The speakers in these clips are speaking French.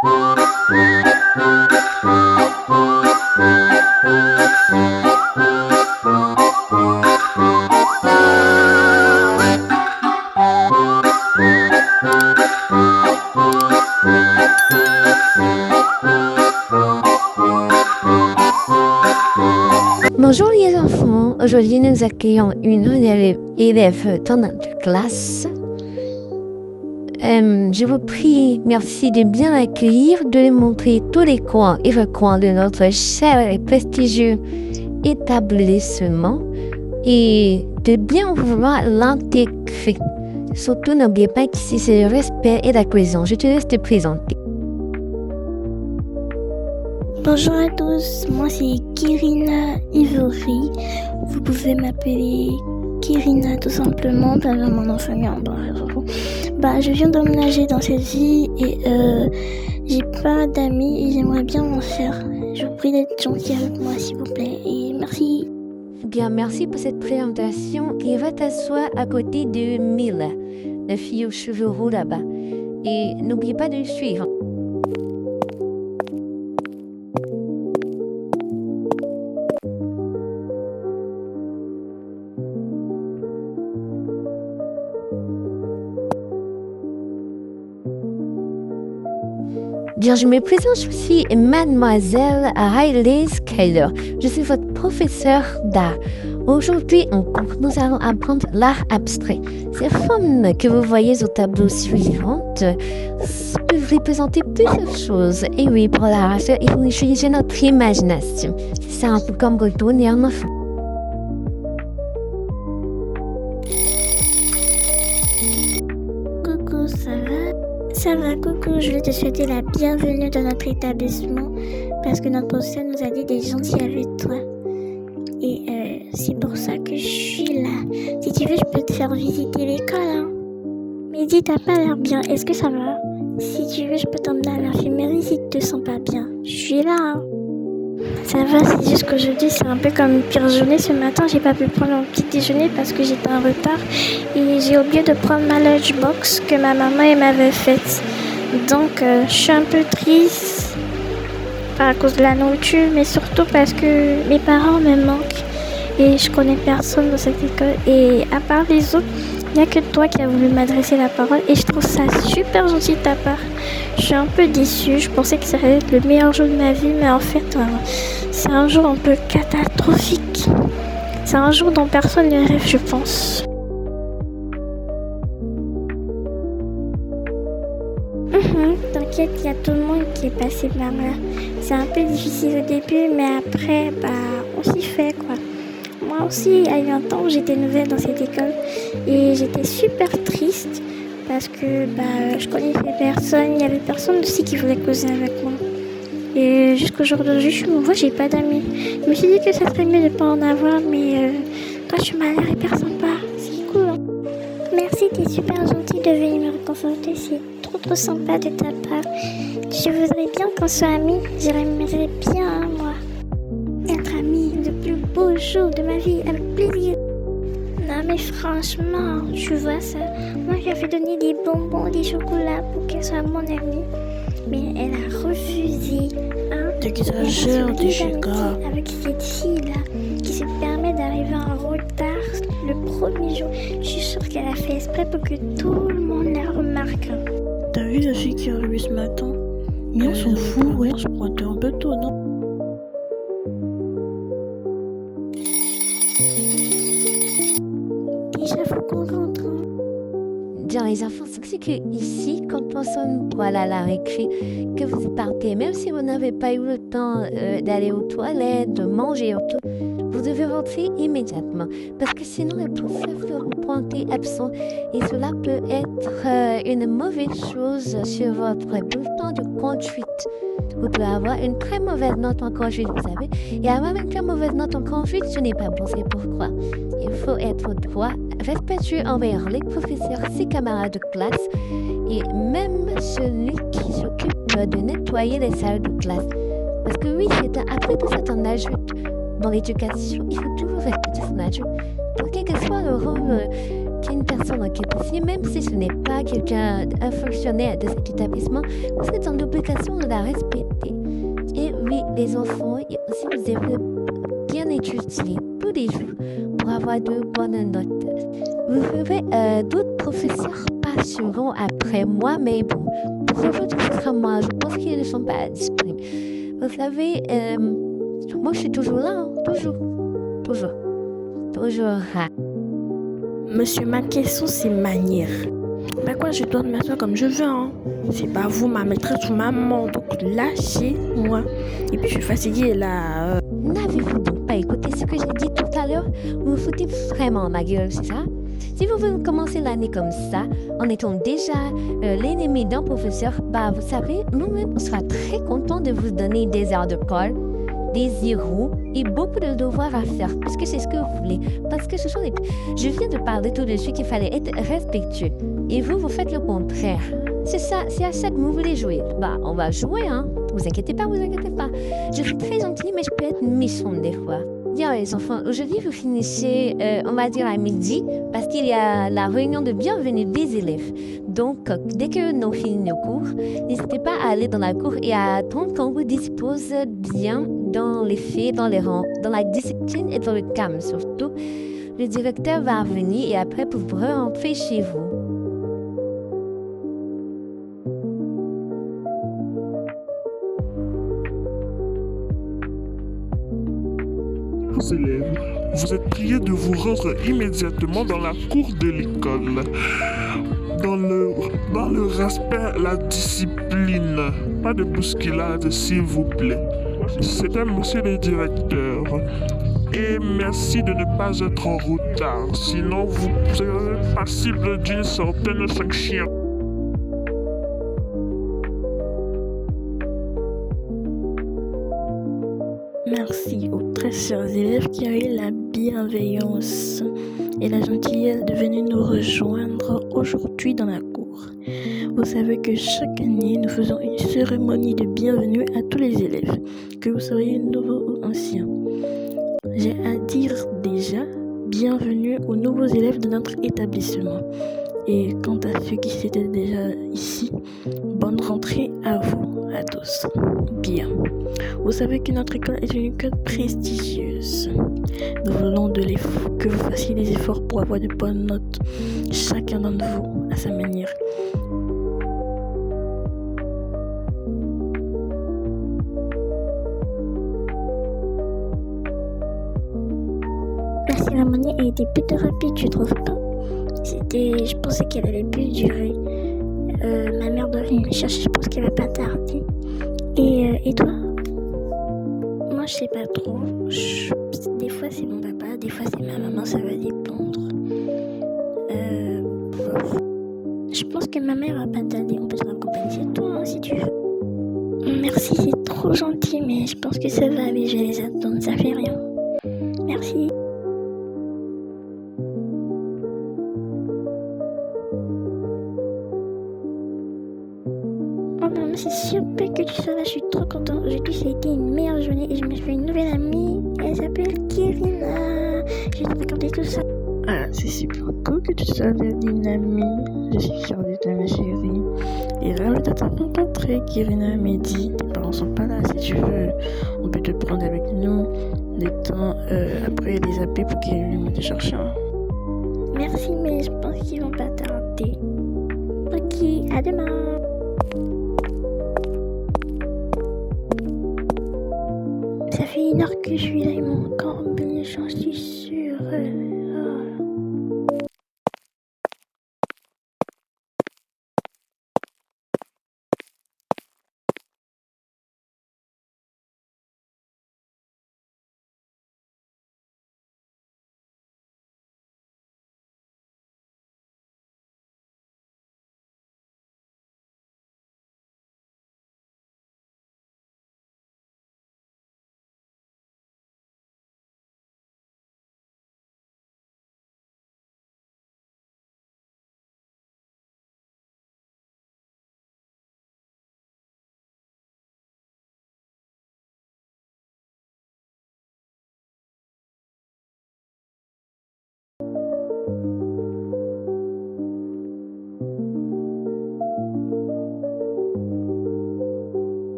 Bonjour les enfants, aujourd'hui nous accueillons une élève dans notre classe. Je vous prie, merci de bien l'accueillir, de lui montrer tous les coins et recoins de notre cher et prestigieux établissement et de bien vouloir l'intégrer. Surtout, n'oubliez pas qu'ici c'est le respect et la cohésion. Je te laisse te présenter. Bonjour à tous, moi c'est Kirina Ivory. Vous pouvez m'appeler Kirina tout simplement, mon nom de famille en bas. Je viens d'emménager dans cette ville et j'ai pas d'amis et j'aimerais bien en faire. Je vous prie d'être gentil avec moi s'il vous plaît et merci. Bien, merci pour cette présentation et va t'asseoir à côté de Mila, la fille aux cheveux roux là-bas. Et n'oubliez pas de le suivre. Bien, je me présente, je suis Mademoiselle Riley Skyler. Je suis votre professeure d'art. Aujourd'hui, en cours, nous allons apprendre l'art abstrait. Ces formes que vous voyez au tableau suivantes peuvent représenter plusieurs choses. Et oui, pour l'art abstrait, il faut utiliser notre imagination. C'est un peu comme retourner un enfant. Coucou, ça va? Ça va, coucou, je vais te souhaiter la bienvenue dans notre établissement parce que notre professeur nous a dit d'être gentil avec toi. Et c'est pour ça que je suis là. Si tu veux, je peux te faire visiter l'école. Hein. Mais dis, t'as pas l'air bien, est-ce que ça va? Si tu veux, je peux t'emmener à l'infirmerie si tu te sens pas bien. Je suis là. Hein. Ça va, c'est juste qu'aujourd'hui c'est un peu comme une pire journée. Ce matin, j'ai pas pu prendre mon petit déjeuner parce que j'étais en retard et j'ai oublié de prendre ma lunchbox que ma maman m'avait faite. Donc, je suis un peu triste, pas à cause de la nourriture, mais surtout parce que mes parents me manquent et je connais personne dans cette école. Et à part les autres, il n'y a que toi qui as voulu m'adresser la parole et je trouve ça super gentil de ta part. Je suis un peu déçue, je pensais que ça allait être le meilleur jour de ma vie, mais en fait, c'est un jour un peu catastrophique. C'est un jour dont personne ne rêve, je pense. T'inquiète, il y a tout le monde qui est passé par là. C'est un peu difficile au début, mais après, on s'y fait quoi. Moi aussi, il y a eu un temps où j'étais nouvelle dans cette école et j'étais super triste parce que je connaissais personne, il y avait personne aussi qui voulait causer avec moi. Et jusqu'au jour d'aujourd'hui, moi j'ai pas d'amis. Je me suis dit que ça serait mieux de pas en avoir, mais quand je m'as l'air hyper sympa, c'est cool. Hein. Merci, t'es super gentil de venir me réconforter, c'est trop sympa de ta part. Je voudrais bien qu'on soit amis, j'aimerais bien moi. Être amie, le plus beau jour de ma vie, avec plaisir. Non mais franchement, tu vois ça, moi j'avais donné des bonbons, des chocolats pour qu'elle soit mon amie. Mais elle a refusé. T'exagères, Jessica. Avec cette fille-là, qui se permet d'arriver en retard le premier jour. Je suis sûre qu'elle a fait exprès pour que tout le monde la remarque. T'as vu la fille qui est arrivée ce matin? Mais on s'en fout, ouais, je crois que t'es un peu tôt, non? Déjà, faut qu'on rentre. Bien, les enfants, c'est que ici, quand on sonne voilà, la récré, que vous partez, même si vous n'avez pas eu le temps d'aller aux toilettes, de manger ou tout, vous devez rentrer immédiatement. Parce que sinon, le professeur va vous pointer absent et cela peut être une mauvaise chose sur votre bulletin de conduite. Vous pouvez avoir une très mauvaise note en conduite, vous savez. Et avoir une très mauvaise note en conduite, ce n'est pas bon, c'est pourquoi. Il faut être droit, respectueux envers les professeurs, ses camarades de classe et même celui qui s'occupe de nettoyer les salles de classe. Parce que oui, après tout c'est un adulte. Dans l'éducation, il faut toujours respecter son adulte. Donc, quel que soit le rôle qu'il y a une personne en qui est ici, même si ce n'est pas quelqu'un, un fonctionnaire de cet établissement, vous êtes en obligation de la respecter. Et oui, les enfants, si vous devez bien étudier tous les jours pour avoir de bonnes notes. Vous verrez, d'autres professeurs passeront après moi, mais bon, pour aujourd'hui, ce sera moi. Je pense qu'ils ne sont pas disponibles. Vous savez, moi, je suis toujours là, hein, toujours. Hein. Monsieur, ma question, c'est manière. Bah quoi, je dois m'asseoir comme je veux, hein. C'est pas vous, ma maîtresse ou maman, donc lâchez-moi. Et puis, je suis fatiguée, là. N'avez-vous donc pas écouté ce que j'ai dit tout à l'heure? Vous vous foutez vraiment ma gueule, c'est ça? Si vous voulez commencer l'année comme ça, en étant déjà l'ennemi d'un professeur, bah vous savez, nous-mêmes, on sera très contents de vous donner des heures de colle, des zéros et beaucoup de devoirs à faire, puisque c'est ce que vous voulez. Parce que ce sont les... Je viens de parler tout de suite qu'il fallait être respectueux. Et vous faites le contraire. C'est ça, c'est à ça que vous voulez jouer. Bah, on va jouer, hein. Vous inquiétez pas. Je suis très gentille, mais je peux être méchante des fois. Bien, les enfants, aujourd'hui, vous finissez, on va dire à midi, parce qu'il y a la réunion de bienvenue des élèves. Donc, dès que nous finissons nos cours, n'hésitez pas à aller dans la cour et à attendre qu'on vous dispose bien dans les faits, dans les rangs, dans la discipline et dans le calme surtout. Le directeur va venir et après, vous pourrez rentrer chez vous. Élèves, vous êtes priés de vous rendre immédiatement dans la cour de l'école. Dans le respect, la discipline. Pas de bousculade, s'il vous plaît. C'était monsieur le directeur. Et merci de ne pas être en retard, sinon vous serez passible d'une certaine sanction. Merci aux très chers élèves qui ont eu la bienveillance et la gentillesse de venir nous rejoindre aujourd'hui dans la cour. Vous savez que chaque année, nous faisons une cérémonie de bienvenue à tous les élèves, que vous soyez nouveaux ou anciens. J'ai à dire déjà bienvenue aux nouveaux élèves de notre établissement. Et quant à ceux qui étaient déjà ici, bonne rentrée à vous, à tous. Bien. Vous savez que notre école est une école prestigieuse. Nous voulons que vous fassiez des efforts pour avoir de bonnes notes, chacun d'entre vous à sa manière. La cérémonie a été plutôt rapide, tu trouves pas? Je pensais qu'elle allait plus durer. Ma mère doit venir me chercher, je pense qu'elle va pas tarder. Et toi? Moi, je sais pas trop. Des fois, c'est mon papa, des fois, c'est ma maman, ça va dépendre. Je pense que ma mère va pas tarder. On peut te raccompagner chez toi, hein, si tu veux. Merci, c'est trop gentil, mais je pense que ça va aller. Je vais les attendre, ça fait rien. Merci. Oh maman, c'est super que tu sois là, je suis trop contente. Aujourd'hui, ça a été une meilleure journée et je me suis fait une nouvelle amie. Elle s'appelle Kirina. Je vais te raconter tout ça. Ah, c'est super cool que tu sois une amie. Je suis fière de toi, ma chérie. Et ravi de te rencontrer, Kirina. Mehdi, tes parents sont pas là. Si tu veux, on peut te prendre avec nous. Le temps après les appeler pour qu'ils viennent te chercher. Merci, mais je pense qu'ils vont pas tarder. Ok, à demain. Ça fait 1 heure que je suis là, ils m'ont encore oublié, j'en suis sûre.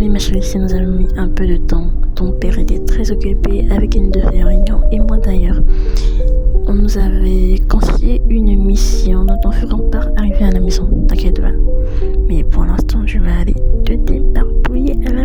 Oui, ma chérie, si nous avons mis un peu de temps. Ton père était très occupé avec une de ses réunions et moi d'ailleurs. On nous avait confié une mission dont on fera part arriver à la maison. T'inquiète pas. Mais pour l'instant, je vais aller te débarbouiller à la